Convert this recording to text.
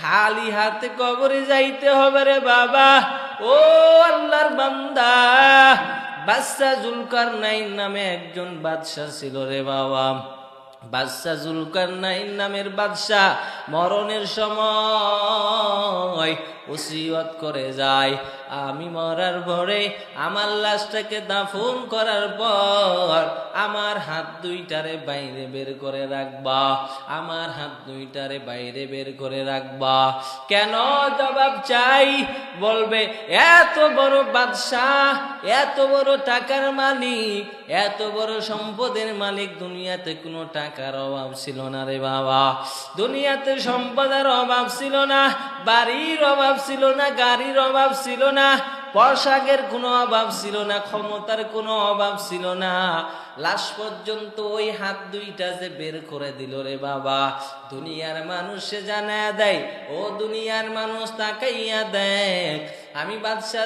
খালি হাতে কবরে যাইতে হবে রে বাবা। ও আল্লাহর বান্দা, বাদশা জুলকারনাইন নামে একজন বাদশা ছিল রে বাবা। বাদশা জুলকারনাইন নামের বাদশা মরণের সময় ওসিয়ত করে যায়, আমি মরার পরে আমার লাশটাকে দাফন করার পর আমার হাত দুইটারে বাইরে বের করে রাখবা, আমার হাত দুইটারে বাইরে বের করে রাখবা। কেন? জবাব চাই। বলবে এত বড় বাদশাহ, এত বড় টাকার মালিক, এত বড় সম্পদের মালিক, দুনিয়াতে কোনো টাকার অভাব ছিল না রে বাবা। দুনিয়াতে সম্পদের অভাব ছিল না, বাড়ির অভাব ছিল না, গাড়ির অভাব ছিল না, পোশাকের কোনো অভাব ছিল না, ক্ষমতার কোনো অভাব ছিল না। লাশ পর্যন্ত ওই হাত দুইটা যে বের করে দিল রে বাবা, দুনিয়ার মানুষে জানায়া দেয়, ও দুনিয়ার মানুষ তাকাইয়া দেখ, আমি বাদশা